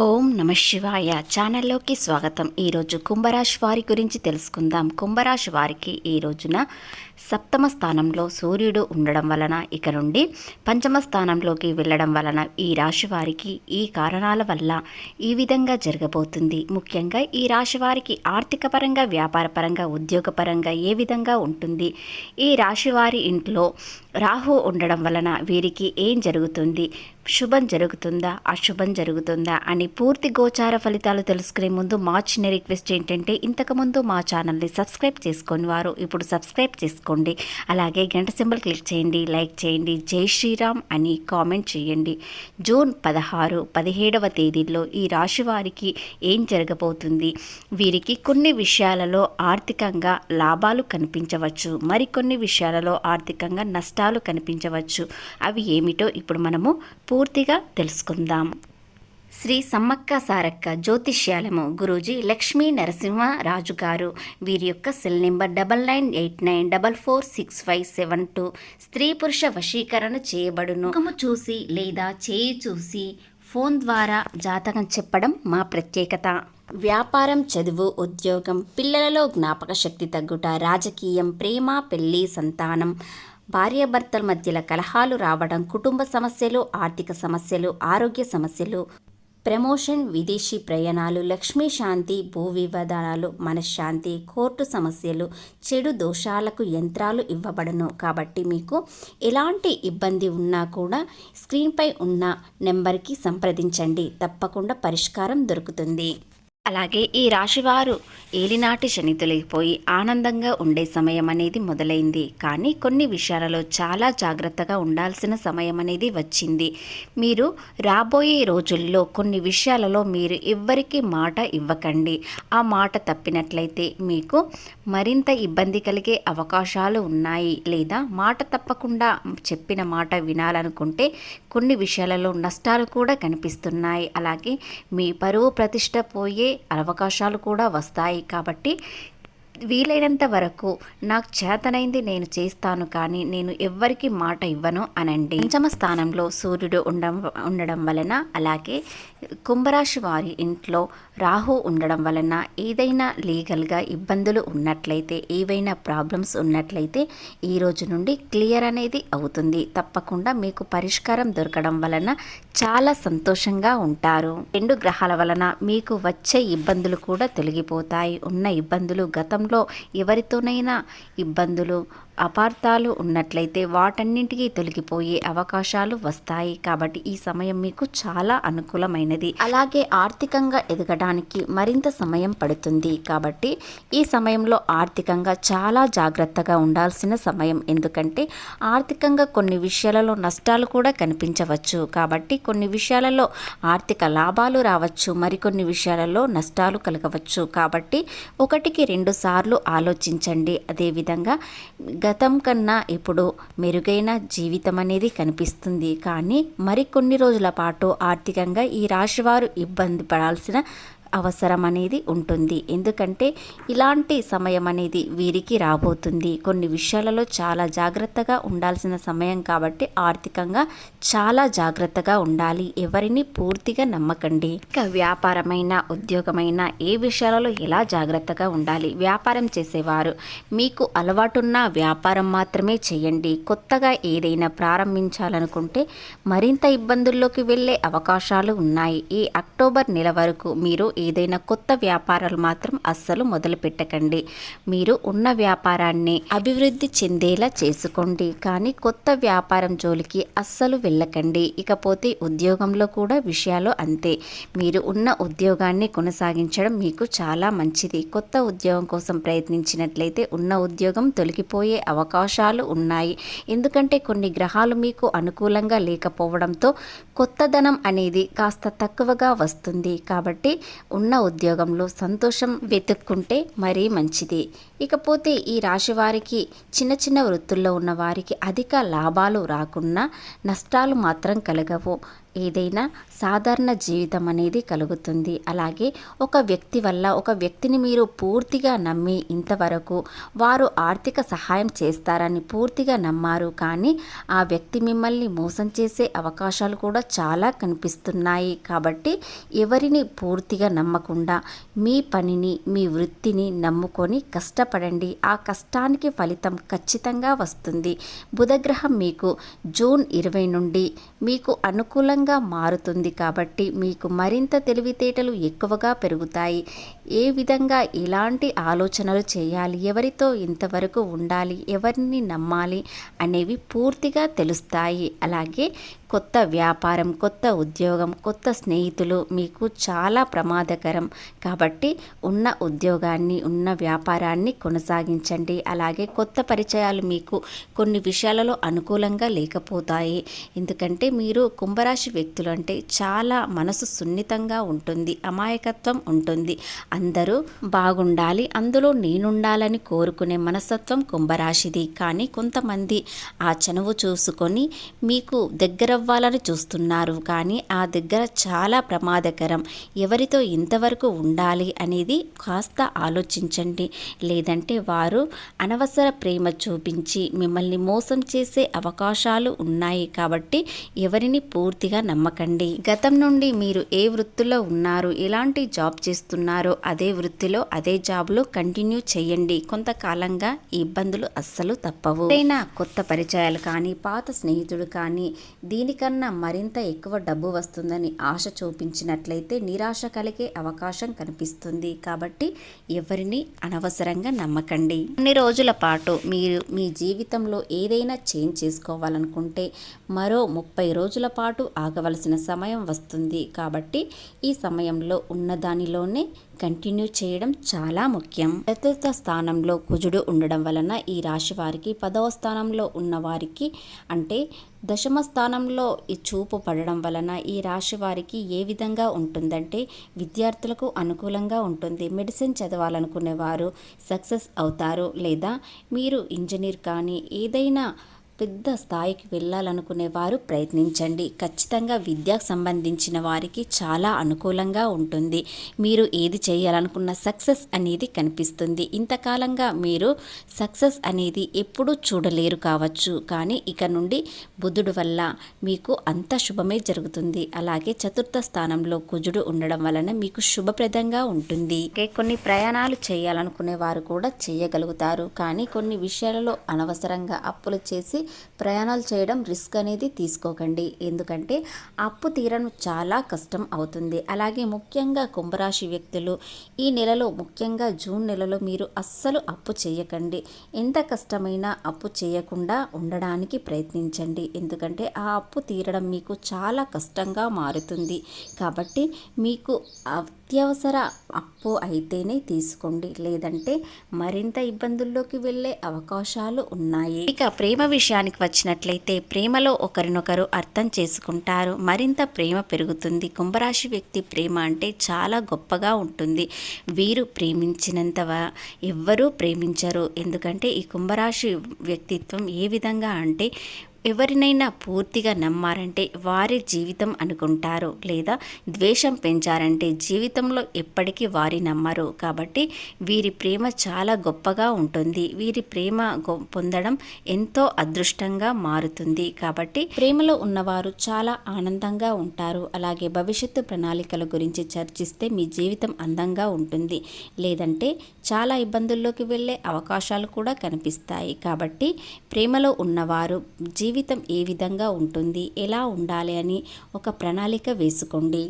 ఓం నమ శివాయ ఛానల్లోకి స్వాగతం. ఈరోజు కుంభరాశి వారి గురించి తెలుసుకుందాం. కుంభరాశి వారికి ఈ రోజున సప్తమ స్థానంలో సూర్యుడు ఉండడం వలన ఇక నుండి పంచమ స్థానంలోకి వెళ్ళడం వలన ఈ రాశి వారికి ఈ కారణాల వల్ల ఈ విధంగా జరగబోతుంది. ముఖ్యంగా ఈ రాశి వారికి ఆర్థిక పరంగా, వ్యాపార పరంగా, ఉద్యోగపరంగా ఏ విధంగా ఉంటుంది, ఈ రాశి వారి ఇంట్లో రాహు ఉండడం వలన వీరికి ఏం జరుగుతుంది, శుభం జరుగుతుందా, అశుభం జరుగుతుందా అని పూర్తి గోచార ఫలితాలు తెలుసుకునే ముందు మా చిన్న రిక్వెస్ట్ ఏంటంటే, ఇంతకుముందు మా ఛానల్ని సబ్స్క్రైబ్ చేసుకొని వారు ఇప్పుడు సబ్స్క్రైబ్ చేసుకోండి. అలాగే గంట సింబల్ క్లిక్ చేయండి, లైక్ చేయండి, జై శ్రీరామ్ అని కామెంట్ చేయండి. జూన్ 16, 17వ తేదీల్లో ఈ రాశి వారికి ఏం జరగబోతుంది, వీరికి కొన్ని విషయాలలో ఆర్థికంగా లాభాలు కనిపించవచ్చు, మరికొన్ని విషయాలలో ఆర్థికంగా నష్టాలు కనిపించవచ్చు. అవి ఏమిటో ఇప్పుడు మనము పూర్తిగా తెలుసుకుందాం. శ్రీ సమ్మక్క సారక్క జ్యోతిష్యాలము గురూజీ లక్ష్మీ నరసింహరాజు గారు. వీరి యొక్క సెల్ నెంబర్ 9989446572. స్త్రీ పురుష వశీకరణ చేయబడును. ముఖము చూసి లేదా చేయి చూసి ఫోన్ ద్వారా జాతకం చెప్పడం మా ప్రత్యేకత. వ్యాపారం, చదువు, ఉద్యోగం, పిల్లలలో జ్ఞాపక శక్తి తగ్గుట, రాజకీయం, ప్రేమ, పెళ్లి, సంతానం, భార్యాభర్తల మధ్యలో కలహాలు రావడం, కుటుంబ సమస్యలు, ఆర్థిక సమస్యలు, ఆరోగ్య సమస్యలు, ప్రమోషన్, విదేశీ ప్రయాణాలు, లక్ష్మీ శాంతి, భూ వివాదాలు, మనశ్శాంతి, కోర్టు సమస్యలు, చెడు దోషాలకు యంత్రాలు ఇవ్వబడను. కాబట్టి మీకు ఎలాంటి ఇబ్బంది ఉన్నా కూడా స్క్రీన్పై ఉన్న నెంబర్కి సంప్రదించండి, తప్పకుండా పరిష్కారం దొరుకుతుంది. అలాగే ఈ రాశివారు ఏలినాటి శని తొలగిపోయి ఆనందంగా ఉండే సమయం అనేది మొదలైంది. కానీ కొన్ని విషయాలలో చాలా జాగ్రత్తగా ఉండాల్సిన సమయం అనేది వచ్చింది. మీరు రాబోయే రోజుల్లో కొన్ని విషయాలలో మీరు ఎవ్వరికి మాట ఇవ్వకండి. ఆ మాట తప్పినట్లయితే మీకు మరింత ఇబ్బంది కలిగే అవకాశాలు ఉన్నాయి. లేదా మాట తప్పకుండా చెప్పిన మాట వినాలనుకుంటే కొన్ని విషయాలలో నష్టాలు కూడా కనిపిస్తున్నాయి. అలాగే మీ పరువు ప్రతిష్ట పోయే అవకాశాలు కూడా వస్తాయి. కాబట్టి వీలైనంత వరకు నాకు చేతనైంది నేను చేస్తాను, కానీ నేను ఎవ్వరికి మాట ఇవ్వను అనండి. పంచమ స్థానంలో సూర్యుడు ఉండడం వలన, అలాగే కుంభరాశి వారి ఇంట్లో రాహు ఉండడం వలన ఏదైనా లీగల్గా ఇబ్బందులు ఉన్నట్లయితే, ఏవైనా ప్రాబ్లమ్స్ ఉన్నట్లయితే ఈ రోజు నుండి క్లియర్ అనేది అవుతుంది. తప్పకుండా మీకు పరిష్కారం దొరకడం వలన చాలా సంతోషంగా ఉంటారు. రెండు గ్రహాల వలన మీకు వచ్చే ఇబ్బందులు కూడా తొలగిపోతాయి. ఉన్న ఇబ్బందులు, గతంలో ఎవరితోనైనా ఇబ్బందులు, అపార్థాలు ఉన్నట్లయితే వాటన్నింటికీ తొలగిపోయే అవకాశాలు వస్తాయి. కాబట్టి ఈ సమయం మీకు చాలా అనుకూలమైనది. అలాగే ఆర్థికంగా ఎదగడానికి మరింత సమయం పడుతుంది. కాబట్టి ఈ సమయంలో ఆర్థికంగా చాలా జాగ్రత్తగా ఉండాల్సిన సమయం. ఎందుకంటే ఆర్థికంగా కొన్ని విషయాలలో నష్టాలు కూడా కనిపించవచ్చు. కాబట్టి కొన్ని విషయాలలో ఆర్థిక లాభాలు రావచ్చు, మరికొన్ని విషయాలలో నష్టాలు కలగవచ్చు. కాబట్టి 1-2 సార్లు ఆలోచించండి. అదేవిధంగా గతం కన్నా ఇప్పుడు మెరుగైన జీవితం అనేది కనిపిస్తుంది. కానీ మరికొన్ని రోజుల పాటు ఆర్థికంగా ఈ రాశివారు ఇబ్బంది పడాల్సిన అవసరం అనేది ఉంటుంది. ఎందుకంటే ఇలాంటి సమయం అనేది వీరికి రాబోతుంది. కొన్ని విషయాలలో చాలా జాగ్రత్తగా ఉండాల్సిన సమయం. కాబట్టి ఆర్థికంగా చాలా జాగ్రత్తగా ఉండాలి. ఎవరిని పూర్తిగా నమ్మకండి. ఇక వ్యాపారమైన, ఉద్యోగమైన ఏ విషయాలలో ఎలా జాగ్రత్తగా ఉండాలి? వ్యాపారం చేసేవారు మీకు అలవాటున్న వ్యాపారం మాత్రమే చేయండి. కొత్తగా ఏదైనా ప్రారంభించాలనుకుంటే మరింత ఇబ్బందుల్లోకి వెళ్ళే అవకాశాలు ఉన్నాయి. ఈ అక్టోబర్ నెల వరకు మీరు ఏదైనా కొత్త వ్యాపారాలు మాత్రం అస్సలు మొదలు పెట్టకండి. మీరు ఉన్న వ్యాపారాన్ని అభివృద్ధి చెందేలా చేసుకోండి, కానీ కొత్త వ్యాపారం జోలికి అస్సలు వెళ్ళకండి. ఇకపోతే ఉద్యోగంలో కూడా విషయాలు అంతే. మీరు ఉన్న ఉద్యోగాన్ని కొనసాగించడం మీకు చాలా మంచిది. కొత్త ఉద్యోగం కోసం ప్రయత్నించినట్లయితే ఉన్న ఉద్యోగం తొలగిపోయే అవకాశాలు ఉన్నాయి. ఎందుకంటే కొన్ని గ్రహాలు మీకు అనుకూలంగా లేకపోవడంతో కొత్తదనం అనేది కాస్త తక్కువగా వస్తుంది. కాబట్టి ఉన్న ఉద్యోగంలో సంతోషం వెతుక్కుంటే మరీ మంచిది. ఇకపోతే ఈ రాశి వారికి చిన్న చిన్న వృత్తుల్లో ఉన్న వారికి అధిక లాభాలు రాకున్నా నష్టాలు మాత్రం కలగవు. ఏదైనా సాధారణ జీవితం అనేది కలుగుతుంది. అలాగే ఒక వ్యక్తి వల్ల ఒక వ్యక్తిని మీరు పూర్తిగా నమ్మి ఇంతవరకు వారు ఆర్థిక సహాయం చేస్తారని పూర్తిగా నమ్మారు. కానీ ఆ వ్యక్తి మిమ్మల్ని మోసం చేసే అవకాశాలు కూడా చాలా కనిపిస్తున్నాయి. కాబట్టి ఎవరిని పూర్తిగా నమ్మకుండా మీ పనిని, మీ వృత్తిని నమ్ముకొని కష్టపడండి. ఆ కష్టానికి ఫలితం ఖచ్చితంగా వస్తుంది. బుధగ్రహం మీకు జూన్ 20 నుండి మీకు అనుకూలంగా మారుతుంది. కాబట్టి మీకు మరింత తెలివితేటలు ఎక్కువగా పెరుగుతాయి. ఏ విధంగా ఎలాంటి ఆలోచనలు చేయాలి, ఎవరితో ఇంతవరకు ఉండాలి, ఎవరిని నమ్మాలి అనేవి పూర్తిగా తెలుస్తాయి. అలాగే కొత్త వ్యాపారం, కొత్త ఉద్యోగం, కొత్త స్నేహితులు మీకు చాలా ప్రమాదకరం. కాబట్టి ఉన్న ఉద్యోగాన్ని, ఉన్న వ్యాపారాన్ని కొనసాగించండి. అలాగే కొత్త పరిచయాలు మీకు కొన్ని విషయాలలో అనుకూలంగా లేకపోతాయి. ఎందుకంటే మీరు కుంభరాశి వ్యక్తులు అంటే చాలా మనసు సున్నితంగా ఉంటుంది, అమాయకత్వం ఉంటుంది. అందరూ బాగుండాలి, అందులో నేనుండాలని కోరుకునే మనస్తత్వం కుంభరాశిది. కానీ కొంతమంది ఆ చనువు చూసుకొని మీకు దగ్గరవ్వాలని చూస్తున్నారు. కానీ ఆ దగ్గర చాలా ప్రమాదకరం. ఎవరితో ఇంతవరకు ఉండాలి అనేది కాస్త ఆలోచించండి. లేదంటే వారు అనవసర ప్రేమ చూపించి మిమ్మల్ని మోసం చేసే అవకాశాలు ఉన్నాయి. కాబట్టి ఎవరిని పూర్తిగా నమ్మకండి. గతం నుండి మీరు ఏ వృత్తిలో ఉన్నారు, ఎలాంటి జాబ్ చేస్తున్నారో అదే వృత్తిలో, అదే జాబ్లో కంటిన్యూ చేయండి. కొంతకాలంగా ఈ ఇబ్బందులు అస్సలు తప్పవు. ఏదైనా కొత్త పరిచయాలు కానీ, పాత స్నేహితుడు కానీ దీనికన్నా మరింత ఎక్కువ డబ్బు వస్తుందని ఆశ చూపించినట్లయితే నిరాశ కలిగే అవకాశం కనిపిస్తుంది. కాబట్టి ఎవరిని అనవసరంగా నమ్మకండి. కొన్ని రోజుల పాటు మీరు మీ జీవితంలో ఏదైనా చేంజ్ చేసుకోవాలనుకుంటే మరో 30 రోజుల పాటు ఆగవలసిన సమయం వస్తుంది. కాబట్టి ఈ సమయంలో ఉన్నదానిలోనే కంటిన్యూ చేయడం చాలా ముఖ్యం. చతుర్థ స్థానంలో కుజుడు ఉండడం వలన ఈ రాశి వారికి 10వ స్థానంలో ఉన్న వారికి అంటే దశమ స్థానంలో ఈ చూపు పడడం వలన ఈ రాశి వారికి ఏ విధంగా ఉంటుందంటే విద్యార్థులకు అనుకూలంగా ఉంటుంది. మెడిసిన్ చదవాలనుకునే వారు సక్సెస్ అవుతారు. లేదా మీరు ఇంజనీర్ కానీ ఏదైనా పెద్ద స్థాయికి వెళ్ళాలనుకునే వారు ప్రయత్నించండి. ఖచ్చితంగా విద్యకు సంబంధించిన వారికి చాలా అనుకూలంగా ఉంటుంది. మీరు ఏది చేయాలనుకున్న సక్సెస్ అనేది కనిపిస్తుంది. ఇంతకాలంగా మీరు సక్సెస్ అనేది ఎప్పుడూ చూడలేరు కావచ్చు. కానీ ఇక నుండి బుధుడు వల్ల మీకు అంత శుభమే జరుగుతుంది. అలాగే చతుర్థ స్థానంలో కుజుడు ఉండడం వలన మీకు శుభప్రదంగా ఉంటుంది. కొన్ని ప్రయాణాలు చేయాలనుకునే వారు కూడా చేయగలుగుతారు. కానీ కొన్ని విషయాలలో అనవసరంగా అప్పులు చేసి ప్రయాణాలు చేయడం రిస్క్ అనేది తీసుకోకండి. ఎందుకంటే అప్పు తీరడం చాలా కష్టం అవుతుంది. అలాగే ముఖ్యంగా కుంభరాశి వ్యక్తులు ఈ నెలలో, ముఖ్యంగా జూన్ నెలలో మీరు అస్సలు అప్పు చేయకండి. ఎంత కష్టమైనా అప్పు చేయకుండా ఉండడానికి ప్రయత్నించండి. ఎందుకంటే ఆ అప్పు తీరడం మీకు చాలా కష్టంగా మారుతుంది. కాబట్టి మీకు అత్యవసర అప్పు అయితేనే తీసుకోండి. లేదంటే మరింత ఇబ్బందుల్లోకి వెళ్ళే అవకాశాలు ఉన్నాయి. ఇక ప్రేమ విషయానికి వచ్చినట్లయితే ప్రేమలో ఒకరినొకరు అర్థం చేసుకుంటారు. మరింత ప్రేమ పెరుగుతుంది. కుంభరాశి వ్యక్తి ప్రేమ అంటే చాలా గొప్పగా ఉంటుంది. వీరు ప్రేమించినంత ఎవ్వరూ ప్రేమించరు. ఎందుకంటే ఈ కుంభరాశి వ్యక్తిత్వం ఏ విధంగా అంటే ఎవరినైనా పూర్తిగా నమ్మారంటే వారి జీవితం అనుకుంటారు. లేదా ద్వేషం పెంచారంటే జీవితంలో ఎప్పటికీ వారి నమ్మరు. కాబట్టి వీరి ప్రేమ చాలా గొప్పగా ఉంటుంది. వీరి ప్రేమ పొందడం ఎంతో అదృష్టంగా మారుతుంది. కాబట్టి ప్రేమలో ఉన్నవారు చాలా ఆనందంగా ఉంటారు. అలాగే భవిష్యత్తు ప్రణాళికల గురించి చర్చిస్తే మీ జీవితం అందంగా ఉంటుంది. లేదంటే చాలా ఇబ్బందుల్లోకి వెళ్ళే అవకాశాలు కూడా కనిపిస్తాయి. కాబట్టి ప్రేమలో ఉన్నవారు జీవితం ఏ విధంగా ఉంటుంది, ఎలా ఉండాలి అని ఒక ప్రణాళిక వేసుకోండి.